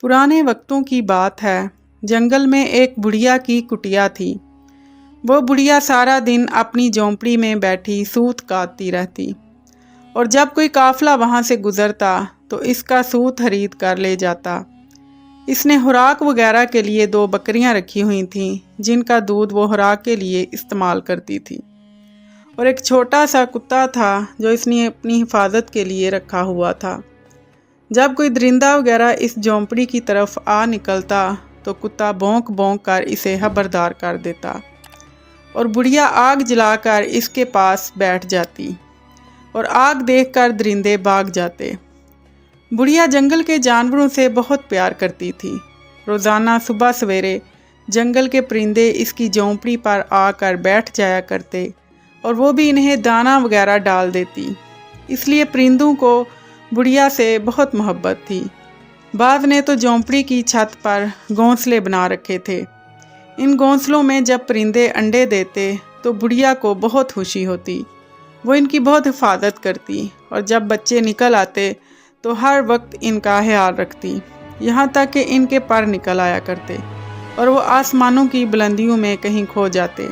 पुराने वक्तों की बात है। जंगल में एक बुढ़िया की कुटिया थी। वो बुढ़िया सारा दिन अपनी झोंपड़ी में बैठी सूत काटती रहती और जब कोई काफला वहाँ से गुजरता तो इसका सूत खरीद कर ले जाता। इसने खुराक वगैरह के लिए 2 बकरियां रखी हुई थीं जिनका दूध वो खुराक के लिए इस्तेमाल करती थी और एक छोटा सा कुत्ता था जो इसने अपनी हिफाजत के लिए रखा हुआ था। जब कोई दरिंदा वगैरह इस झोंपड़ी की तरफ आ निकलता तो कुत्ता भौंक भौंक कर इसे खबरदार कर देता और बुढ़िया आग जलाकर इसके पास बैठ जाती और आग देखकर दरिंदे भाग जाते। बुढ़िया जंगल के जानवरों से बहुत प्यार करती थी। रोज़ाना सुबह सवेरे जंगल के परिंदे इसकी झोंपड़ी पर आकर बैठ जाया करते और वो भी इन्हें दाना वगैरह डाल देती। इसलिए परिंदों को बुढ़िया से बहुत मोहब्बत थी। बाज़ ने तो झोंपड़ी की छत पर घोंसले बना रखे थे। इन घोंसलों में जब परिंदे अंडे देते तो बुढ़िया को बहुत खुशी होती। वो इनकी बहुत हिफाजत करती और जब बच्चे निकल आते तो हर वक्त इनका ख्याल रखती, यहाँ तक कि इनके पर निकल आया करते और वो आसमानों की बुलंदियों में कहीं खो जाते।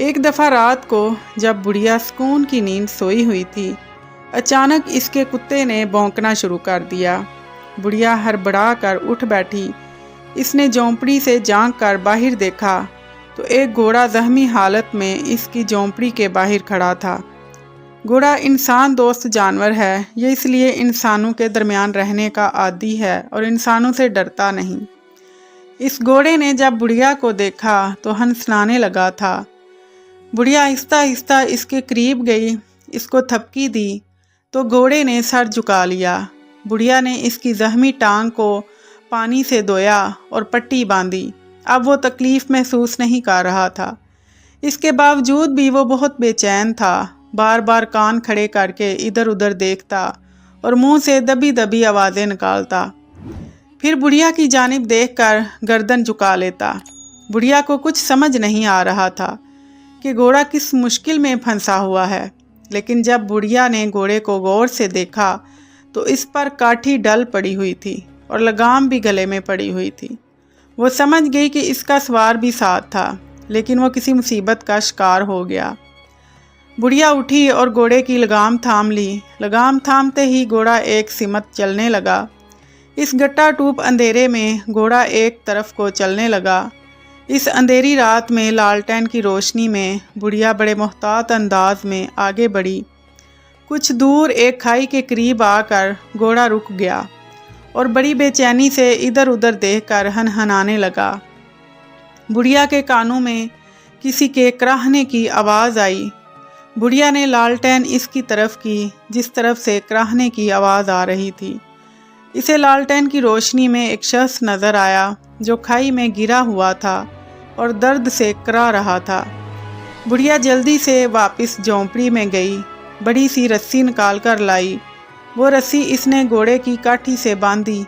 एक दफ़ा रात को जब बुढ़िया सुकून की नींद सोई हुई थी, अचानक इसके कुत्ते ने भौंकना शुरू कर दिया। बुढ़िया हड़बड़ा कर उठ बैठी। इसने झोंपड़ी से झांक कर बाहर देखा तो एक घोड़ा जख्मी हालत में इसकी झोंपड़ी के बाहर खड़ा था। घोड़ा इंसान दोस्त जानवर है। ये इसलिए इंसानों के दरमियान रहने का आदी है और इंसानों से डरता नहीं। इस घोड़े ने जब बुढ़िया को देखा तो हंसलाने लगा था। बुढ़िया आहिस्ता आहिस्ता इसके करीब गई, इसको थपकी दी तो घोड़े ने सर झुका लिया। बुढ़िया ने इसकी जख्मी टांग को पानी से धोया और पट्टी बांधी। अब वो तकलीफ़ महसूस नहीं कर रहा था। इसके बावजूद भी वो बहुत बेचैन था। बार बार कान खड़े करके इधर उधर देखता और मुंह से दबी दबी आवाज़ें निकालता। फिर बुढ़िया की जानिब देखकर गर्दन झुका लेता। बुढ़िया को कुछ समझ नहीं आ रहा था कि घोड़ा किस मुश्किल में फंसा हुआ है, लेकिन जब बुढ़िया ने घोड़े को गौर से देखा तो इस पर काठी डल पड़ी हुई थी और लगाम भी गले में पड़ी हुई थी। वो समझ गई कि इसका सवार भी साथ था, लेकिन वो किसी मुसीबत का शिकार हो गया। बुढ़िया उठी और घोड़े की लगाम थाम ली। लगाम थामते ही घोड़ा एक सिमत चलने लगा। इस गट्टा टूप अंधेरे में घोड़ा एक तरफ को चलने लगा। इस अंधेरी रात में लालटेन की रोशनी में बुढ़िया बड़े मोहतात अंदाज में आगे बढ़ी। कुछ दूर एक खाई के करीब आकर घोड़ा रुक गया और बड़ी बेचैनी से इधर उधर देखकर हनहनाने लगा। बुढ़िया के कानों में किसी के कराहने की आवाज़ आई। बुढ़िया ने लालटेन इसकी तरफ की जिस तरफ से कराहने की आवाज़ आ रही थी। इसे लालटेन की रोशनी में एक शख्स नज़र आया जो खाई में गिरा हुआ था और दर्द से करा रहा था। बुढ़िया जल्दी से वापस झोंपड़ी में गई। बड़ी सी रस्सी निकाल कर लाई। वो रस्सी इसने घोड़े की काठी से बांधी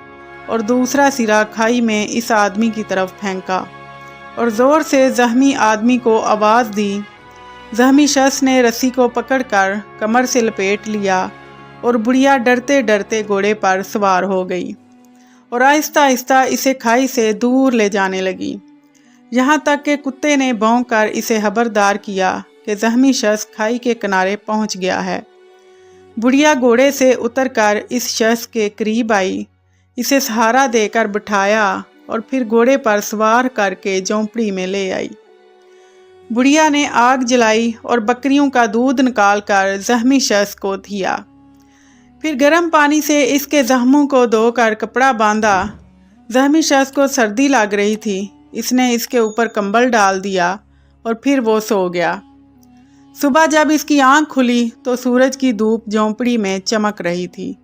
और दूसरा सिरा खाई में इस आदमी की तरफ फेंका और ज़ोर से जख्मी आदमी को आवाज़ दी। जख्मी शख्स ने रस्सी को पकड़कर कमर से लपेट लिया और बुढ़िया डरते डरते घोड़े पर सवार हो गई और आहिस्ता आहिस्ता इसे खाई से दूर ले जाने लगी, यहाँ तक कि कुत्ते ने भौंक कर इसे खबरदार किया कि जख्मी शख्स खाई के किनारे पहुँच गया है। बुढ़िया घोड़े से उतरकर इस शख्स के करीब आई, इसे सहारा देकर बिठाया और फिर घोड़े पर सवार करके झोंपड़ी में ले आई। बुढ़िया ने आग जलाई और बकरियों का दूध निकालकर जख्मी शख्स को दिया। फिर गर्म पानी से इसके जख्मों को धोकर कपड़ा बांधा। जख्मी शख्स को सर्दी लग रही थी। इसने इसके ऊपर कंबल डाल दिया और फिर वो सो गया। सुबह जब इसकी आंख खुली तो सूरज की धूप झोंपड़ी में चमक रही थी।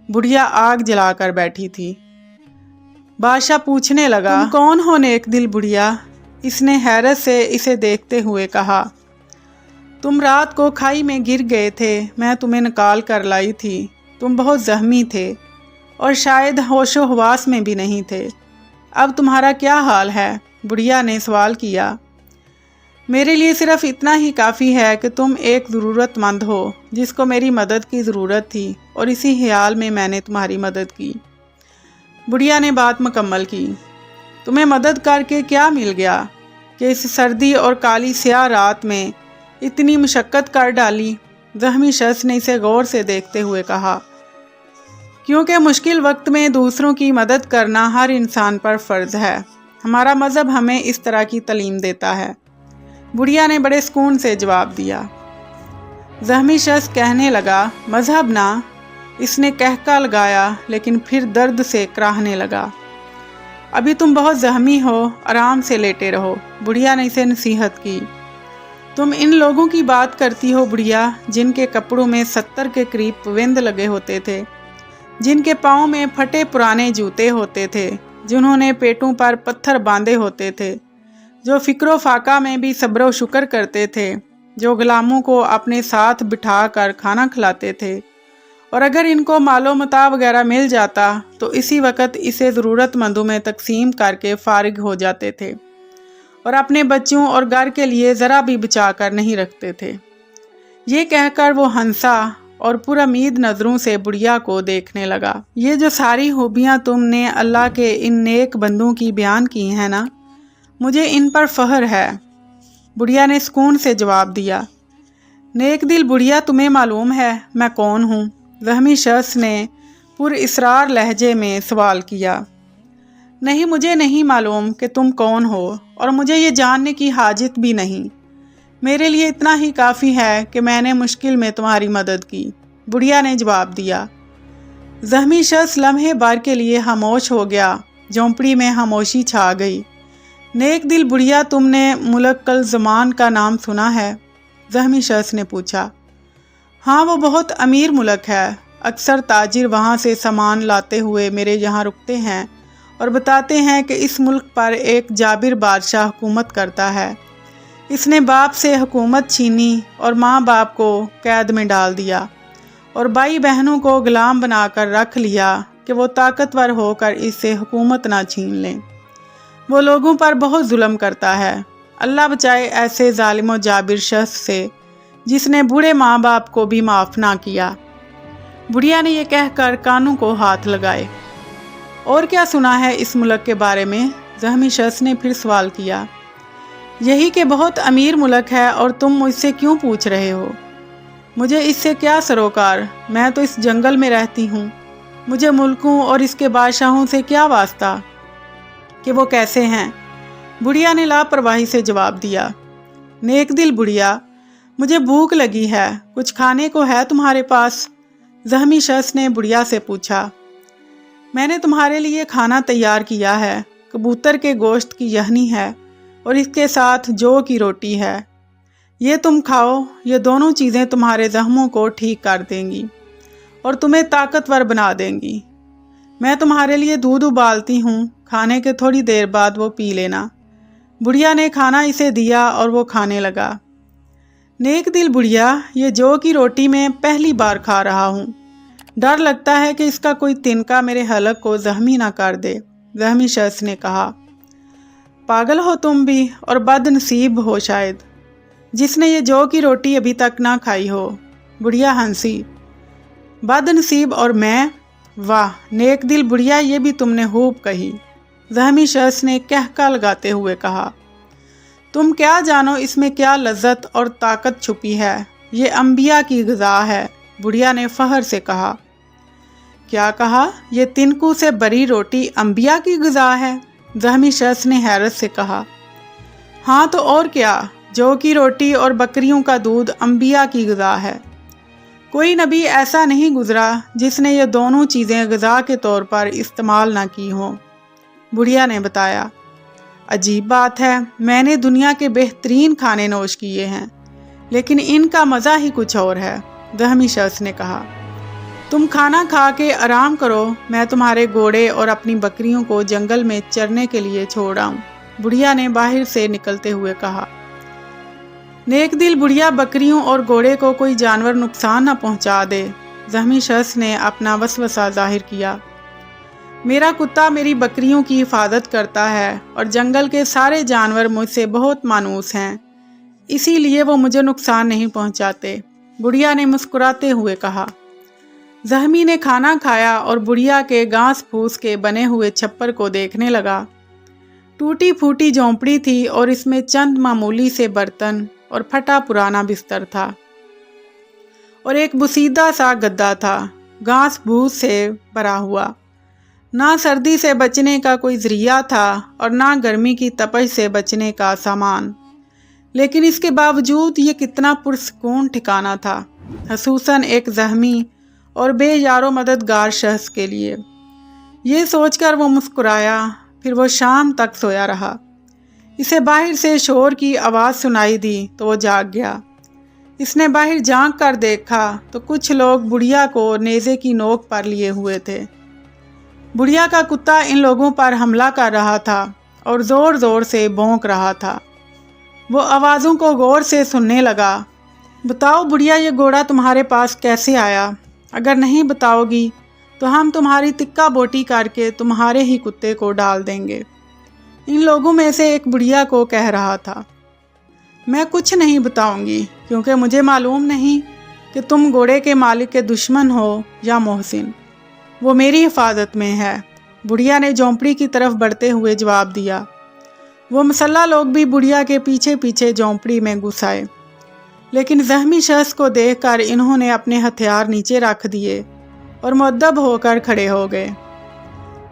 बुढ़िया आग जलाकर बैठी थी। बादशाह पूछने लगा, तुम कौन हो नेक दिल बुढ़िया? इसने हैरत से इसे देखते हुए कहा, तुम रात को खाई में गिर गए थे, मैं तुम्हें निकाल कर लाई थी। तुम बहुत जख्मी थे और शायद होशो हवास में भी नहीं थे। अब तुम्हारा क्या हाल है? बुढ़िया ने सवाल किया। मेरे लिए सिर्फ इतना ही काफ़ी है कि तुम एक ज़रूरतमंद हो जिसको मेरी मदद की ज़रूरत थी और इसी ख्याल में मैंने तुम्हारी मदद की। बुढ़िया ने बात मुकम्मल की। तुम्हें मदद करके क्या मिल गया कि इस सर्दी और काली स्याह रात में इतनी मुशक्क़त कर डाली? ज़ख्मी शख्स ने इसे गौर से देखते हुए कहा। क्योंकि मुश्किल वक्त में दूसरों की मदद करना हर इंसान पर फ़र्ज़ है। हमारा मज़हब हमें इस तरह की तालीम देता है। बुढ़िया ने बड़े सुकून से जवाब दिया। ज़ख्मी शख्स कहने लगा, मज़हब ना। इसने कहका लगाया, लेकिन फिर दर्द से कराहने लगा। अभी तुम बहुत ज़ख्मी हो, आराम से लेटे रहो। बुढ़िया ने इसे नसीहत की। तुम इन लोगों की बात करती हो बुढ़िया, जिनके कपड़ों में 70 के करीब पवेंद लगे होते थे, जिनके पाँव में फटे पुराने जूते होते थे, जिन्होंने पेटों पर पत्थर बांधे होते थे, जो फ़िक्र फाका में भी सब्र व शुक्र करते थे, जो गुलामों को अपने साथ बिठा कर खाना खिलाते थे, और अगर इनको मालो मता वगैरह मिल जाता तो इसी वक्त इसे ज़रूरतमंदों में तकसीम करके फ़ारिग हो जाते थे और अपने बच्चों और घर के लिए ज़रा भी बचा कर नहीं रखते थे। ये कहकर वो हंसा और पुरउम्मीद नज़रों से बुढ़िया को देखने लगा। ये जो सारी खूबियाँ तुमने अल्लाह के इन नेक बंदों की बयान की हैं ना, मुझे इन पर फ़ख्र है। बुढ़िया ने सुकून से जवाब दिया। नेक दिल बुढ़िया, तुम्हें मालूम है मैं कौन हूँ? ज़ख्मी शख्स ने पुरइसरार लहजे में सवाल किया। नहीं, मुझे नहीं मालूम कि तुम कौन हो, और मुझे ये जानने की हाजत भी नहीं। मेरे लिए इतना ही काफ़ी है कि मैंने मुश्किल में तुम्हारी मदद की, बुढ़िया ने जवाब दिया। ज़ख्मी शख्स लम्हे भर के लिए खामोश हो गया। झोंपड़ी में खामोशी छा गई। नेक दिल बुढ़िया, तुमने मुल्क कल ज़मान का नाम सुना है? ज़ख्मी शख्स ने पूछा। हाँ, वो बहुत अमीर मुल्क है। अक्सर ताजिर वहाँ से सामान लाते हुए मेरे यहाँ रुकते हैं और बताते हैं कि इस मुल्क पर एक जाबिर बादशाह हुकूमत करता है। इसने बाप से हुकूमत छीनी और माँ बाप को कैद में डाल दिया और भाई बहनों को गुलाम बनाकर रख लिया कि वो ताकतवर होकर इससे हुकूमत ना छीन लें। वो लोगों पर बहुत जुल्म करता है। अल्लाह बचाए ऐसे जालिम व जाबिर शख्स से जिसने बूढ़े माँ बाप को भी माफ़ ना किया। बुढ़िया ने यह कहकर कानों को हाथ लगाए। और क्या सुना है इस मुल्क के बारे में? ज़ख्मी शख्स ने फिर सवाल किया। यही कि बहुत अमीर मुल्क है, और तुम मुझसे क्यों पूछ रहे हो? मुझे इससे क्या सरोकार? मैं तो इस जंगल में रहती हूँ। मुझे मुल्कों और इसके बादशाहों से क्या वास्ता कि वो कैसे हैं? बुढ़िया ने लापरवाही से जवाब दिया। नेक दिल बुढ़िया, मुझे भूख लगी है, कुछ खाने को है तुम्हारे पास? ज़ख्मी शख्स ने बुढ़िया से पूछा। मैंने तुम्हारे लिए खाना तैयार किया है। कबूतर के गोश्त की यखनी है और इसके साथ जौ की रोटी है। ये तुम खाओ। ये दोनों चीज़ें तुम्हारे जख्मों को ठीक कर देंगी और तुम्हें ताकतवर बना देंगी। मैं तुम्हारे लिए दूध उबालती हूँ, खाने के थोड़ी देर बाद वो पी लेना। बुढ़िया ने खाना इसे दिया और वो खाने लगा। नेक दिल बुढ़िया, ये जौ की रोटी मैं पहली बार खा रहा हूँ। डर लगता है कि इसका कोई तिनका मेरे हलक को जख्मी ना कर दे। ज़ख्मी शख्स ने कहा। पागल हो तुम भी, और बदनसीब हो शायद, जिसने ये जौ की रोटी अभी तक ना खाई हो। बुढ़िया हंसी। बदनसीब और मैं? वाह नेक दिल बुढ़िया, ये भी तुमने खूब कही। ज़ख्मी शख्स ने कहका लगाते हुए कहा। तुम क्या जानो इसमें क्या लज्जत और ताकत छुपी है। ये अंबिया की ग़िज़ा है। बुढ़िया ने फ़ख्र से कहा। क्या कहा? ये तिनकू से बरी रोटी अंबिया की ग़िज़ा है? ज़ख्मी शख्स ने हैरत से कहा। हाँ तो और क्या, जौ की रोटी और बकरियों का दूध अंबिया की ग़िज़ा है। कोई नबी ऐसा नहीं गुज़रा जिसने ये दोनों चीज़ें ग़िज़ा के तौर पर इस्तेमाल ना की हों। बुढ़िया ने बताया। अजीब बात है, मैंने दुनिया के बेहतरीन खाने नोश किए हैं, लेकिन इनका मज़ा ही कुछ और है। ज़ख्मी शख्स ने कहा। तुम खाना खा के आराम करो, मैं तुम्हारे घोड़े और अपनी बकरियों को जंगल में चरने के लिए छोड़ आऊँ। बुढ़िया ने बाहर से निकलते हुए कहा। नेक दिल बुढ़िया, बकरियों और घोड़े को कोई जानवर नुकसान न पहुँचा दे। ज़ख्मी शख्स ने अपना वसवसा जाहिर किया। मेरा कुत्ता मेरी बकरियों की हिफाजत करता है और जंगल के सारे जानवर मुझसे बहुत मानूस हैं, इसीलिए वो मुझे नुकसान नहीं पहुँचाते। बुढ़िया ने मुस्कुराते हुए कहा। ज़हमी ने खाना खाया और बुढ़िया के घास फूस के बने हुए छप्पर को देखने लगा। टूटी फूटी झोंपड़ी थी और इसमें चंद मामूली से बर्तन और फटा पुराना बिस्तर था और एक बुसीदा सा गद्दा था, घास भूस से भरा हुआ। ना सर्दी से बचने का कोई ज़रिया था और ना गर्मी की तपश से बचने का सामान, लेकिन इसके बावजूद ये कितना पुरसकून ठिकाना था, खसूसन एक ज़हमी और बेयारो मददगार शख्स के लिए। ये सोचकर वो मुस्कुराया। फिर वो शाम तक सोया रहा। इसे बाहर से शोर की आवाज़ सुनाई दी तो वो जाग गया। इसने बाहर झांक कर देखा तो कुछ लोग बुढ़िया को नेज़े की नोक पर लिए हुए थे। बुढ़िया का कुत्ता इन लोगों पर हमला कर रहा था और ज़ोर ज़ोर से भौंक रहा था। वो आवाज़ों को गौर से सुनने लगा। बताओ बुढ़िया, ये घोड़ा तुम्हारे पास कैसे आया? अगर नहीं बताओगी तो हम तुम्हारी तिक्का बोटी करके तुम्हारे ही कुत्ते को डाल देंगे। इन लोगों में से एक बुढ़िया को कह रहा था। मैं कुछ नहीं बताऊंगी क्योंकि मुझे मालूम नहीं कि तुम घोड़े के मालिक के दुश्मन हो या मोहसिन। वो मेरी हिफाजत में है, बुढ़िया ने झोंपड़ी की तरफ बढ़ते हुए जवाब दिया। वो मसल्ला लोग भी बुढ़िया के पीछे पीछे झोंपड़ी में घुस आए, लेकिन ज़हमी शख्स को देखकर इन्होंने अपने हथियार नीचे रख दिए और मुअद्दब होकर खड़े हो गए।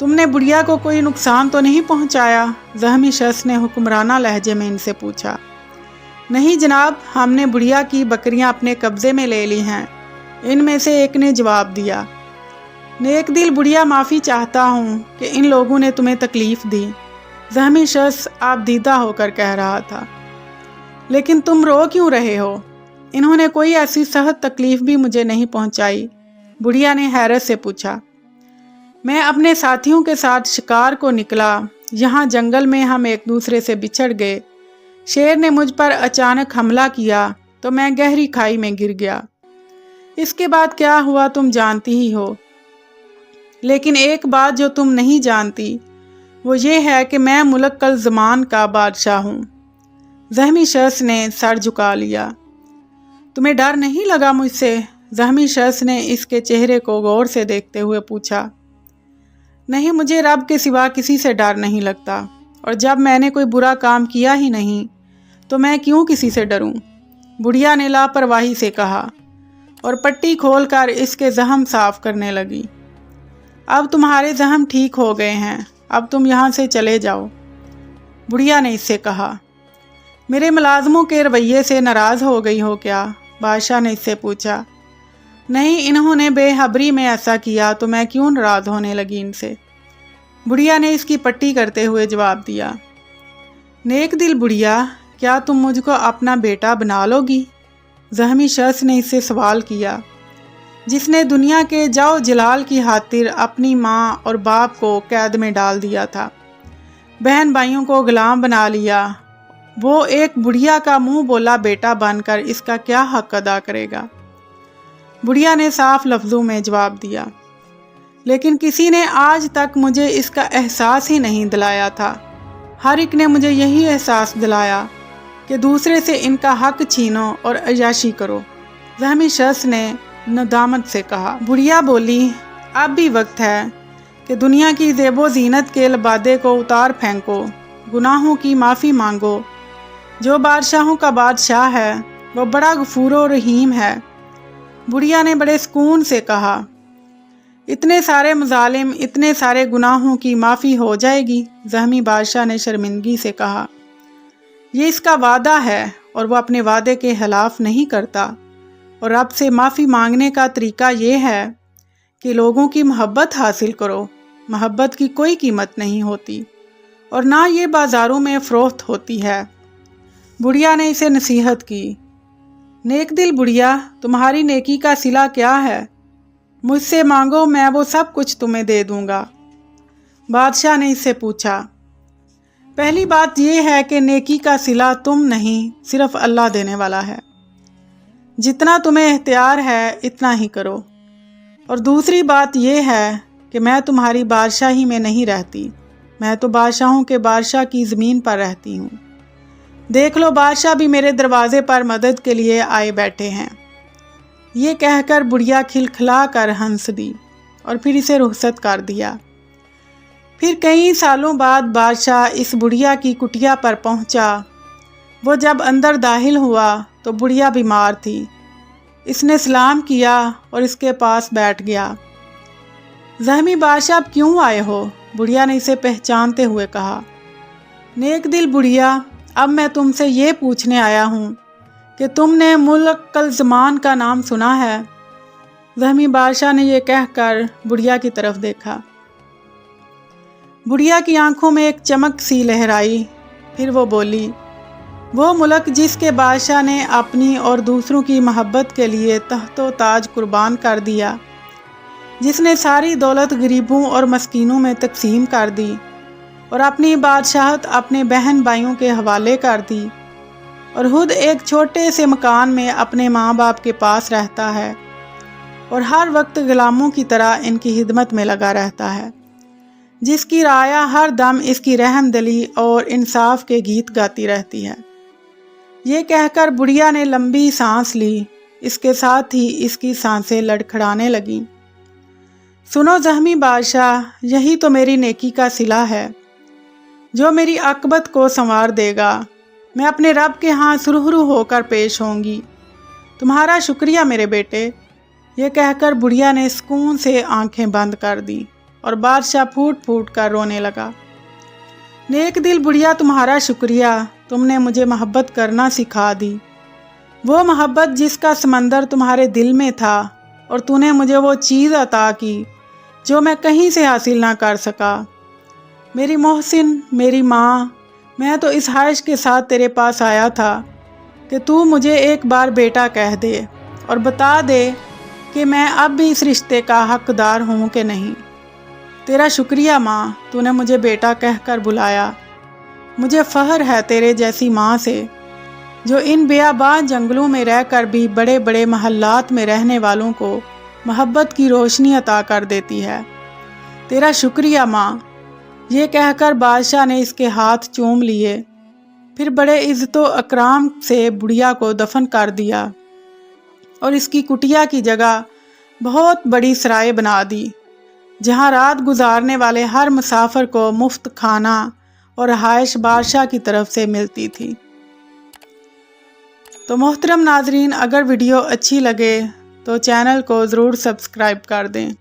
तुमने बुढ़िया को कोई नुकसान तो नहीं पहुंचाया? ज़हमी शख्स ने हुक्मराना लहजे में इनसे पूछा। नहीं जनाब, हमने बुढ़िया की बकरियां अपने कब्ज़े में ले ली हैं, इनमें से एक ने जवाब दिया। नेक दिल बुढ़िया, माफ़ी चाहता हूँ कि इन लोगों ने तुम्हें तकलीफ़ दी, ज़हमी शख्स आबदीदा होकर कह रहा था। लेकिन तुम रो क्यों रहे हो? इन्होंने कोई ऐसी सख्त तकलीफ़ भी मुझे नहीं पहुँचाई, बुढ़िया ने हैरत से पूछा। मैं अपने साथियों के साथ शिकार को निकला, यहाँ जंगल में हम एक दूसरे से बिछड़ गए। शेर ने मुझ पर अचानक हमला किया तो मैं गहरी खाई में गिर गया। इसके बाद क्या हुआ तुम जानती ही हो, लेकिन एक बात जो तुम नहीं जानती वो ये है कि मैं मुल्क कल ज़मान का बादशाह हूँ। ज़हमी शख्स ने सर झुका लिया। तुम्हें डर नहीं लगा मुझसे? ज़हमी शख्स ने इसके चेहरे को गौर से देखते हुए पूछा। नहीं, मुझे रब के सिवा किसी से डर नहीं लगता, और जब मैंने कोई बुरा काम किया ही नहीं तो मैं क्यों किसी से डरूं? बुढ़िया ने लापरवाही से कहा और पट्टी खोलकर इसके जख्म साफ करने लगी। अब तुम्हारे जख्म ठीक हो गए हैं, अब तुम यहाँ से चले जाओ, बुढ़िया ने इससे कहा। मेरे मुलाजमों के रवैये से नाराज़ हो गई हो क्या? बादशाह ने इससे पूछा। नहीं, इन्होंने बेहबरी में ऐसा किया तो मैं क्यों नाराज़ होने लगी इनसे, बुढ़िया ने इसकी पट्टी करते हुए जवाब दिया। नेक दिल बुढ़िया, क्या तुम मुझको अपना बेटा बना लोगी? ज़हमी शख्स ने इससे सवाल किया, जिसने दुनिया के जाओ जलाल की खातिर अपनी माँ और बाप को कैद में डाल दिया था, बहन भाइयों को गुलाम बना लिया। वो एक बुढ़िया का मुंह बोला बेटा बनकर इसका क्या हक अदा करेगा? बुढ़िया ने साफ लफ्ज़ों में जवाब दिया। लेकिन किसी ने आज तक मुझे इसका एहसास ही नहीं दिलाया था। हर एक ने मुझे यही एहसास दिलाया कि दूसरे से इनका हक छीनो और अय्याशी करो, ज़हमी शख्स ने नदामत से कहा। बुढ़िया बोली, अब भी वक्त है कि दुनिया की ज़ेबो ज़ीनत के लबादे को उतार फेंको, गुनाहों की माफ़ी मांगो। जो बादशाहों का बादशाह है वो बड़ा गफूर और रहीम है, बुढ़िया ने बड़े सुकून से कहा। इतने सारे मजालिम, इतने सारे गुनाहों की माफ़ी हो जाएगी? ज़हमी बादशाह ने शर्मिंदगी से कहा। ये इसका वादा है और वो अपने वादे के खिलाफ नहीं करता, और रब से माफ़ी मांगने का तरीका ये है कि लोगों की मोहब्बत हासिल करो। मोहब्बत की कोई कीमत नहीं होती और ना ये बाज़ारों में फ़रोख्त होती है, बुढ़िया ने इसे नसीहत की। नेक दिल बुढ़िया, तुम्हारी नेकी का सिला क्या है? मुझसे मांगो, मैं वो सब कुछ तुम्हें दे दूंगा, बादशाह ने इससे पूछा। पहली बात यह है कि नेकी का सिला तुम नहीं, सिर्फ अल्लाह देने वाला है। जितना तुम्हें इख्तियार है इतना ही करो। और दूसरी बात यह है कि मैं तुम्हारी बादशाही में नहीं रहती, मैं तो बादशाहों के बादशाह की ज़मीन पर रहती हूँ। देख लो, बादशाह भी मेरे दरवाजे पर मदद के लिए आए बैठे हैं। ये कहकर बुढ़िया खिलखिला कर हंस दी और फिर इसे रुखसत कर दिया। फिर कई सालों बाद बादशाह इस बुढ़िया की कुटिया पर पहुंचा। वो जब अंदर दाखिल हुआ तो बुढ़िया बीमार थी। इसने सलाम किया और इसके पास बैठ गया। ज़हमी बादशाह, अब क्यों आए हो? बुढ़िया ने इसे पहचानते हुए कहा। नेक दिल बुढ़िया, अब मैं तुमसे ये पूछने आया हूँ कि तुमने मुल्क कल ज़मान का नाम सुना है? ज़हमी बादशाह ने यह कहकर बुढ़िया की तरफ देखा। बुढ़िया की आंखों में एक चमक सी लहराई। फिर वो बोली, वो मुल्क जिसके बादशाह ने अपनी और दूसरों की मोहब्बत के लिए तख्तो ताज कुर्बान कर दिया, जिसने सारी दौलत गरीबों और मस्कीनों में तकसीम कर दी और अपनी बादशाहत अपने बहन भाइयों के हवाले कर दी और खुद एक छोटे से मकान में अपने माँ बाप के पास रहता है और हर वक्त गुलामों की तरह इनकी खिदमत में लगा रहता है, जिसकी राया हर दम इसकी रहमदिली और इंसाफ के गीत गाती रहती है। ये कहकर बुढ़िया ने लंबी सांस ली। इसके साथ ही इसकी सांसें लड़खड़ाने लगीं। सुनो ज़हमी बादशाह, यही तो मेरी नेकी का सिला है जो मेरी आकबत को संवार देगा। मैं अपने रब के यहाँ सुरखरू होकर पेश होंगी। तुम्हारा शुक्रिया मेरे बेटे। ये कहकर बुढ़िया ने सुकून से आंखें बंद कर दी और बादशाह फूट फूट कर रोने लगा। नेक दिल बुढ़िया, तुम्हारा शुक्रिया। तुमने मुझे मोहब्बत करना सिखा दी, वो मोहब्बत जिसका समंदर तुम्हारे दिल में था, और तूने मुझे वो चीज़ अता की जो मैं कहीं से हासिल ना कर सका। मेरी मोहसिन, मेरी माँ, मैं तो इस ख्वाहिश के साथ तेरे पास आया था कि तू मुझे एक बार बेटा कह दे और बता दे कि मैं अब भी इस रिश्ते का हकदार हूँ कि नहीं। तेरा शुक्रिया माँ, तूने मुझे बेटा कहकर बुलाया। मुझे फ़ख्र है तेरे जैसी माँ से, जो इन बेआबाद जंगलों में रहकर भी बड़े बड़े महल्लात में रहने वालों को मोहब्बत की रोशनी अता कर देती है। तेरा शुक्रिया माँ। ये कहकर बादशाह ने इसके हाथ चूम लिए। फिर बड़े इज़्ज़तो अकराम से बुढ़िया को दफन कर दिया और इसकी कुटिया की जगह बहुत बड़ी सराय बना दी, जहाँ रात गुजारने वाले हर मुसाफिर को मुफ्त खाना और रहाइश बादशाह की तरफ से मिलती थी। तो मोहतरम नाजरीन, अगर वीडियो अच्छी लगे तो चैनल को ज़रूर सब्सक्राइब कर दें।